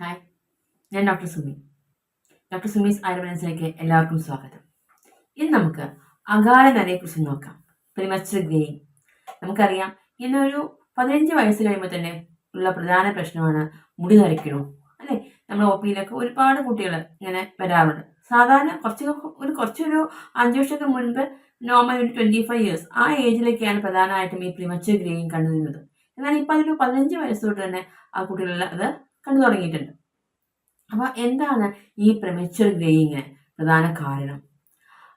Hi, ഞാൻ doctor Sumi. Doctor Sumi's ആയുർവേദത്തിലേക്ക് എല്ലാവർക്കും സ്വാഗതം. ഇന്ന് നമുക്ക് അകാല നരയെക്കുറിച്ച് നോക്കാം. Premature greying. നമുക്കറിയാം, ഇന്നൊരു 15 വയസ്സ് കഴിയുമ്പോൾ തന്നെ ഉള്ള പ്രധാന പ്രശ്നമാണ് മുടി നരയ്ക്കണോ, അല്ലേ? നമ്മൾ ഒ പിയിലൊക്കെ ഒരുപാട് കുട്ടികൾ ഇങ്ങനെ വരാറുണ്ട്. സാധാരണ കുറച്ചൊരു 5 വർഷമൊക്കെ മുൻപ് നോർമൽ ഒരു 25 ഇയേഴ്സ് ആ ഏജിലൊക്കെയാണ് പ്രധാനമായിട്ടും ഈ പ്രിമച്ചർ ഗ്രേയിങ് കണ്ടുവരുന്നത്. എന്നാൽ ഇപ്പം അതൊരു 15 വയസ്സ് തൊട്ട് തന്നെ ആ കുട്ടികളിൽ അത് കണ്ടു തുടങ്ങിയിട്ടുണ്ട്. അപ്പൊ എന്താണ് ഈ പ്രിമച്വർ ഗ്രേയിങ് പ്രധാന കാരണം?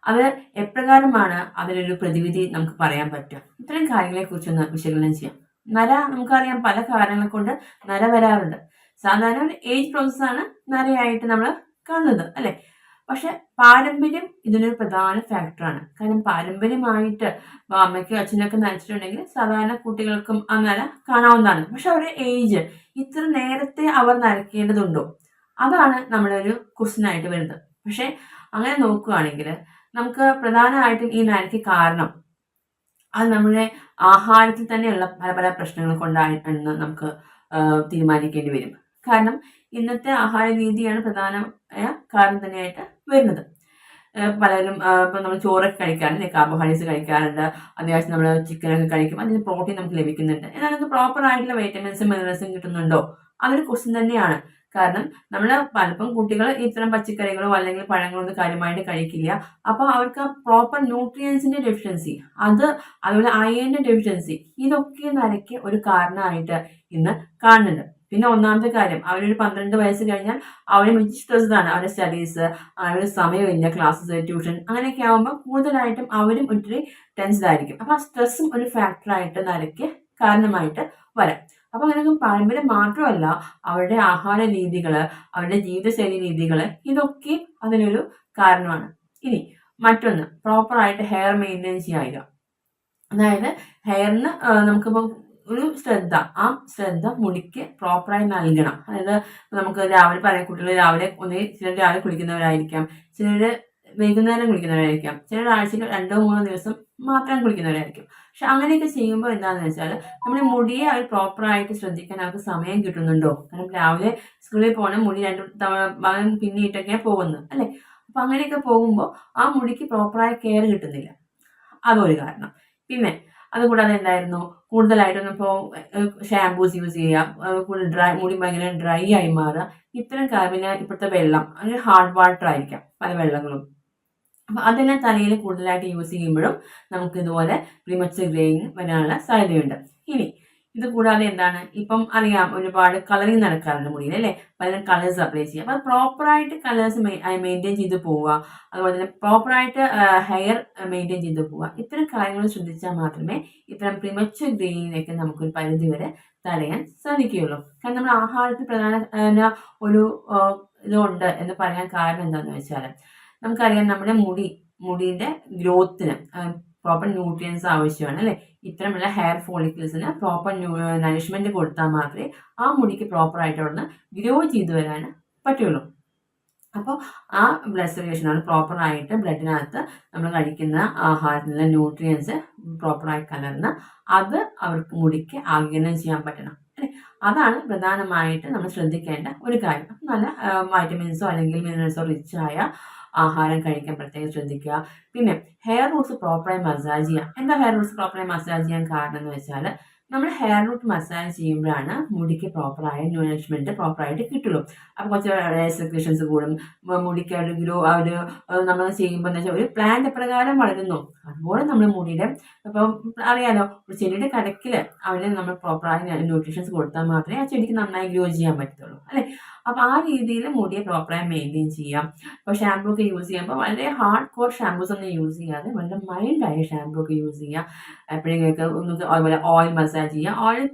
അത് എപ്രകാരമാണ് അതിനൊരു പ്രതിവിധി നമുക്ക് പറയാൻ പറ്റുക? ഇത്തരം കാര്യങ്ങളെ കുറിച്ചൊന്ന് വിശകലനം ചെയ്യാം. നര നമുക്കറിയാം, പല കാരണങ്ങൾ കൊണ്ട് നര വരാറുണ്ട്. സാധാരണ ഒരു ഏജ് പ്രോസസ്സാണ് നരയായിട്ട് നമ്മൾ കാണുന്നത്, അല്ലെ? പക്ഷെ പാരമ്പര്യം ഇതിനൊരു പ്രധാന ഫാക്ടറാണ്. കാരണം പാരമ്പര്യമായിട്ട് അമ്മയ്ക്കും അച്ഛനൊക്കെ നരച്ചിട്ടുണ്ടെങ്കിൽ സാധാരണ കുട്ടികൾക്കും ആ നര കാണാവുന്നതാണ്. പക്ഷെ അവരുടെ ഏജ് ഇത്ര നേരത്തെ അവർ നരയ്ക്കേണ്ടതുണ്ടോ? അതാണ് നമ്മുടെ ഒരു ക്വസ്റ്റ്യനായിട്ട് വരുന്നത്. പക്ഷെ അങ്ങനെ നോക്കുകയാണെങ്കിൽ നമുക്ക് പ്രധാനമായിട്ടും ഈ നരയ്ക്ക് കാരണം അത് നമ്മുടെ ആഹാരത്തിൽ തന്നെയുള്ള പല പല പ്രശ്നങ്ങൾ കൊണ്ടാണെന്ന് നമുക്ക് തീരുമാനിക്കേണ്ടി വരും. കാരണം ഇന്നത്തെ ആഹാര രീതിയാണ് പ്രധാനമായ കാരണം തന്നെയായിട്ട് വരുന്നത്. പലരും ഇപ്പം നമ്മൾ ചോറൊക്കെ കഴിക്കാറുണ്ട്, കാർബോഹൈഡ്രേറ്റ്സ് കഴിക്കാറുണ്ട്, അത്യാവശ്യം നമ്മൾ ചിക്കനൊക്കെ കഴിക്കും, അതിന് പ്രോട്ടീൻ നമുക്ക് ലഭിക്കുന്നുണ്ട്. എന്നാൽ നമുക്ക് പ്രോപ്പർ ആയിട്ടുള്ള വൈറ്റമിൻസും മിനറൽസും കിട്ടുന്നുണ്ടോ? അതൊരു ക്വസ്റ്റ്യൻ തന്നെയാണ്. കാരണം നമ്മൾ പലപ്പം കുട്ടികൾ ഇത്തരം പച്ചക്കറികളോ അല്ലെങ്കിൽ പഴങ്ങളോ ഒന്നും കാര്യമായിട്ട് കഴിക്കില്ല. അപ്പോൾ അവർക്ക് പ്രോപ്പർ ന്യൂട്രിയൻസിന്റെ ഡെഫിഷ്യൻസി, അതുപോലെ അയണിന്റെ ഡെഫിഷ്യൻസി, ഇതൊക്കെ നരയ്ക്ക് ഒരു കാരണമായിട്ട് ഇന്ന് കാണുന്നുണ്ട്. പിന്നെ ഒന്നാമത്തെ കാര്യം, അവരൊരു 12 വയസ്സ് കഴിഞ്ഞാൽ അവരെ സ്ട്രെസ്ഡാണ്. അവരുടെ സ്റ്റഡീസ്, അവരുടെ സമയമില്ല, ക്ലാസ്സസ്, ട്യൂഷൻ, അങ്ങനെയൊക്കെ ആകുമ്പോൾ കൂടുതലായിട്ടും അവരും ഒത്തിരി ടെൻസ്ഡ് ആയിരിക്കും. അപ്പൊ ആ സ്ട്രെസ്സും ഒരു ഫാക്ടറായിട്ട് നരയ്ക്ക് കാരണമായിട്ട് വരാം. അപ്പൊ അങ്ങനെ പാരമ്പര്യം മാത്രമല്ല, അവരുടെ ആഹാര രീതികള്, അവരുടെ ജീവിതശൈലി രീതികള്, ഇതൊക്കെ അതിനൊരു കാരണമാണ്. ഇനി മറ്റൊന്ന്, പ്രോപ്പറായിട്ട് ഹെയർ മെയിൻറ്റെയിൻ ചെയ്യുക. അതായത് ഹെയറിന് നമുക്കിപ്പോൾ ഒരു ശ്രദ്ധ, ആ ശ്രദ്ധ മുടിക്ക് പ്രോപ്പറായി നൽകണം. അതായത് നമുക്ക് രാവിലെ പറയാം, കുട്ടികൾ രാവിലെ ചിലർ രാവിലെ കുളിക്കുന്നവരായിരിക്കാം, ചിലർ വൈകുന്നേരം കുളിക്കുന്നവരായിരിക്കാം, ചിലർ ആഴ്ചയിൽ 2-3 ദിവസം മാത്രം കുളിക്കുന്നവരായിരിക്കും. പക്ഷെ അങ്ങനെയൊക്കെ ചെയ്യുമ്പോൾ എന്താണെന്ന് വെച്ചാൽ നമ്മുടെ മുടിയെ അവർ പ്രോപ്പറായിട്ട് ശ്രദ്ധിക്കാൻ അവർക്ക് സമയം കിട്ടുന്നുണ്ടോ? കാരണം രാവിലെ സ്കൂളിൽ പോകണം, മുടി 2 ഭാഗം പിന്നിയിട്ടൊക്കെയാണ് പോകുന്നത്, അല്ലെ? അപ്പൊ അങ്ങനെയൊക്കെ പോകുമ്പോൾ ആ മുടിക്ക് പ്രോപ്പറായ കെയർ കിട്ടുന്നില്ല. അതൊരു കാരണം. പിന്നെ അതുകൂടാതെ എന്തായിരുന്നു, കൂടുതലായിട്ടൊന്നും ഇപ്പോൾ ഷാംപൂസ് യൂസ് ചെയ്യുക, കൂടുതൽ മുടി ഭയങ്കര ഡ്രൈ ആയി മാറുക, ഇത്തരം പിന്നെ ഇപ്പോഴത്തെ വെള്ളം അങ്ങനെ ഹാർഡ് വാട്ടർ ആയിരിക്കാം പല വെള്ളങ്ങളും. അപ്പൊ അതെല്ലാം തലയിൽ കൂടുതലായിട്ട് യൂസ് ചെയ്യുമ്പോഴും നമുക്ക് ഇതുപോലെ പ്രീമച്ചർ ഗ്രേയിങ് വരാനുള്ള സാധ്യതയുണ്ട്. ഇനി ഇത് കൂടാതെ എന്താണ്, ഇപ്പം അറിയാം ഒരുപാട് കളറിങ് നടക്കാറുണ്ട് മുടിയിൽ, അല്ലേ? പലരും കളേഴ്സ് അപ്ലൈ ചെയ്യുക. അപ്പൊ പ്രോപ്പറായിട്ട് കളേഴ്സ് മെയിൻറ്റെയിൻ ചെയ്ത് പോവുക, അതുപോലെ തന്നെ പ്രോപ്പറായിട്ട് ഹെയർ മെയിൻറ്റെയിൻ ചെയ്ത് പോവുക. ഇത്തരം കാര്യങ്ങൾ ശ്രദ്ധിച്ചാൽ മാത്രമേ ഇത്തരം പ്രീമച്ചർ ഗ്രേയിങ്ങിനൊക്കെ നമുക്കൊരു പരിധി വരെ തടയാൻ സാധിക്കുകയുള്ളൂ. കാരണം നമ്മുടെ ആഹാരത്തിൽ പ്രധാന ഒരു ഇതുണ്ട് എന്ന് പറയാൻ കാരണം എന്താണെന്ന് വെച്ചാൽ, നമുക്കറിയാം നമ്മുടെ മുടിയുടെ ഗ്രോത്തിന് പ്രോപ്പർ ന്യൂട്രിയൻസ് ആവശ്യമാണ്, അല്ലെ? ഇത്തരമുള്ള ഹെയർ ഫോളിക്കിൾസിന് പ്രോപ്പർ നറിഷ്മെന്റ് കൊടുത്താൽ മാത്രമേ ആ മുടിക്ക് പ്രോപ്പർ ആയിട്ട് അവിടുന്ന് ഗ്രോ ചെയ്തു വരാൻ പറ്റുള്ളൂ. അപ്പോൾ ആ ബ്ലഡ് സർക്കുലേഷനാണ് പ്രോപ്പറായിട്ട് ബ്ലഡിനകത്ത് നമ്മൾ കഴിക്കുന്ന ആഹാരത്തിലുള്ള ന്യൂട്രിയൻസ് പ്രോപ്പറായി കലർന്ന് അത് അവർക്ക് മുടിക്ക് ആഗിരണം ചെയ്യാൻ പറ്റണം, അല്ലേ? അതാണ് പ്രധാനമായിട്ട് നമ്മൾ ശ്രദ്ധിക്കേണ്ട ഒരു കാര്യം. നല്ല വൈറ്റമിൻസോ അല്ലെങ്കിൽ മിനറൽസോ റിച്ച് ആയ ആഹാരം കഴിക്കാൻ പ്രത്യേകം ശ്രദ്ധിക്കുക. പിന്നെ ഹെയർ റൂട്ട്സ് പ്രോപ്പറായി മസാജ് ചെയ്യുക. എന്താ ഹെയർ റൂട്ട്സ് പ്രോപ്പറായി മസാജ് ചെയ്യാൻ കാരണം എന്ന് വെച്ചാൽ, നമ്മൾ ഹെയർ റൂട്ട് മസാജ് ചെയ്യുമ്പോഴാണ് മുടിക്ക് പ്രോപ്പറായ നോറിഷ്മെന്റ് പ്രോപ്പറായിട്ട് കിട്ടുള്ളൂ. അപ്പോൾ കുറച്ച് സെക്രീഷൻസ് കൂടും, മുടിക്ക് ഒരു ഗ്രോ നമ്മൾ ചെയ്യുമ്പോൾ എന്ന് വെച്ചാൽ ഒരു പ്ലാന്റ് എപ്രകാരം വളരുന്നു അതുപോലെ നമ്മൾ മുടിയുടെ ഇപ്പം അറിയാലോ, ഒരു ചെടിയുടെ കടക്കില് അവന് നമ്മൾ പ്രോപ്പറായ ന്യൂട്രീഷൻസ് കൊടുത്താൽ മാത്രമേ ആ ചെടിക്ക് നന്നായി ഗ്രോ ചെയ്യാൻ പറ്റത്തുള്ളൂ, അല്ലെ? അപ്പൊ ആ രീതിയിൽ മുടിയെ പ്രോപ്പറായി മെയിൻറ്റെയിൻ ചെയ്യാം. അപ്പോൾ ഷാമ്പൂ ഒക്കെ യൂസ് ചെയ്യുമ്പോൾ വളരെ ഹാർഡ് കോർ ഷാമ്പൂസ് ഒന്നും യൂസ് ചെയ്യാതെ വളരെ മൈൽഡായ ഷാമ്പൂ ഒക്കെ യൂസ് ചെയ്യുക. എപ്പോഴെങ്കിലൊക്കെ അതുപോലെ ഓയിൽ മസാജ് ചെയ്യുക. ഓയിൽ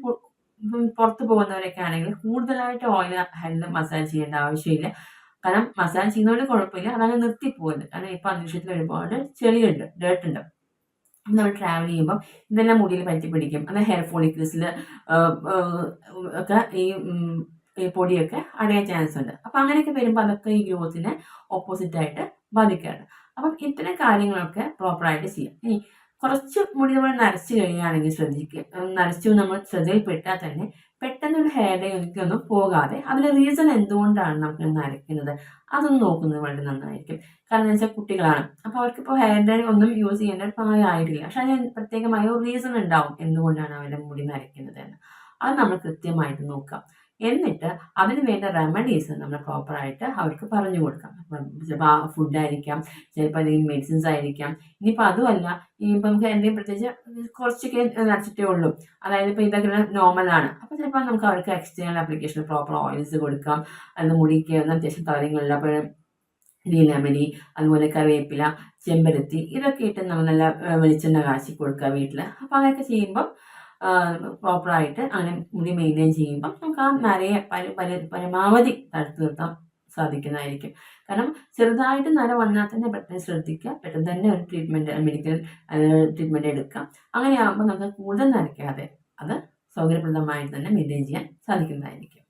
പുറത്ത് പോകുന്നവരൊക്കെ ആണെങ്കിൽ കൂടുതലായിട്ട് ഓയിൽ ഹെഡ് മസാജ് ചെയ്യേണ്ട ആവശ്യമില്ല. കാരണം മസാജ് ചെയ്യുന്നതുകൊണ്ട് കുഴപ്പമില്ല, അതങ്ങ് നിർത്തിപ്പോകുന്നത്. കാരണം ഇപ്പൊ അന്തരീക്ഷത്തിൽ ഒരുപാട് ചെളിയുണ്ട്, ഡേർട്ടുണ്ട്. നമ്മൾ ട്രാവൽ ചെയ്യുമ്പോൾ ഇതെല്ലാം മുടിയിൽ പറ്റി പിടിക്കും. അത് ഹെയർ ഫോളിക്കിൾസിൽ ഒക്കെ ഈ പൊടിയൊക്കെ അടയാൻ ചാൻസ് ഉണ്ട്. അപ്പൊ അങ്ങനെയൊക്കെ വരുമ്പോൾ അതൊക്കെ ഈ ഗ്രോത്തിനെ ഓപ്പോസിറ്റ് ആയിട്ട് ബാധിക്കാറുണ്ട്. അപ്പം ഇത്തരം കാര്യങ്ങളൊക്കെ പ്രോപ്പറായിട്ട് ചെയ്യാം. ഇനി കുറച്ച് മുടി നമ്മൾ നരച്ചു കഴിയുകയാണെങ്കിൽ ശ്രദ്ധിക്കുക, നരച്ചു നമ്മൾ ശ്രദ്ധയിൽപ്പെട്ടാൽ തന്നെ പെട്ടെന്നൊരു ഹെയർ ഡേ ഒന്നും പോകാതെ അതിൻ്റെ റീസൺ എന്തുകൊണ്ടാണ് നമുക്ക് നരയ്ക്കുന്നത് അതൊന്ന് നോക്കുന്നത് വളരെ നന്നായിരിക്കും. കാരണം എന്ന് വെച്ചാൽ കുട്ടികളാണ്. അപ്പോൾ അവർക്കിപ്പോൾ ഹെയർ ഡേ ഒന്നും യൂസ് ചെയ്യേണ്ട പ്രായമായിട്ടില്ല. പക്ഷെ അതിന് പ്രത്യേകമായ ഒരു റീസൺ ഉണ്ടാവും എന്തുകൊണ്ടാണ് അവരുടെ മുടി നരയ്ക്കുന്നത് എന്ന്. അത് നമ്മൾ കൃത്യമായിട്ട് നോക്കാം. എന്നിട്ട് അതിന് വേണ്ട റെമഡീസ് നമ്മൾ പ്രോപ്പറായിട്ട് അവർക്ക് പറഞ്ഞു കൊടുക്കാം. ചിലപ്പോൾ ആ ഫുഡായിരിക്കാം, ചിലപ്പോൾ എന്തെങ്കിലും മെഡിസിൻസ് ആയിരിക്കാം. ഇനിയിപ്പോൾ അതുമല്ല, ഇനിയിപ്പോൾ നമുക്ക് എന്തെങ്കിലും പ്രത്യേകിച്ച് കുറച്ചൊക്കെ നരച്ചിട്ടേ ഉള്ളൂ, അതായത് ഇപ്പോൾ ഇതൊക്കെ നോർമലാണ്, അപ്പോൾ ചിലപ്പോൾ നമുക്ക് അവർക്ക് എക്സ്റ്റേണൽ ആപ്ലിക്കേഷൻ പ്രോപ്പർ ഓയിൽസ് കൊടുക്കാം. അത് മുടിക്ക് അത്യാവശ്യം കളറിങ്ങുള്ള അപ്പോൾ നീലമരി, അതുപോലെ കറിവേപ്പില, ചെമ്പരത്തി ഇതൊക്കെ ഇട്ട് നമ്മൾ നല്ല വെളിച്ചെണ്ണ കാച്ചി കൊടുക്കുക വീട്ടിൽ. അപ്പോൾ അങ്ങനെയൊക്കെ ചെയ്യുമ്പം പ്രോപ്പറായിട്ട് അങ്ങനെ മുടി മെയിൻറ്റെയിൻ ചെയ്യുമ്പം നമുക്ക് ആ നരയെ പരമാവധി തടുത്തു നിർത്താൻ സാധിക്കുന്നതായിരിക്കും. കാരണം ചെറുതായിട്ട് നര വന്നാൽ തന്നെ പെട്ടെന്ന് ശ്രദ്ധിക്കുക, പെട്ടെന്ന് തന്നെ ഒരു ട്രീറ്റ്മെൻറ്റ് മെഡിക്കൽ ട്രീറ്റ്മെൻറ്റ് എടുക്കാം. അങ്ങനെയാകുമ്പോൾ നമുക്ക് കൂടുതൽ നരയ്ക്കാതെ അത് സൗകര്യപ്രദമായിട്ട് തന്നെ മെയിൻറ്റെയിൻ ചെയ്യാൻ സാധിക്കുന്നതായിരിക്കും.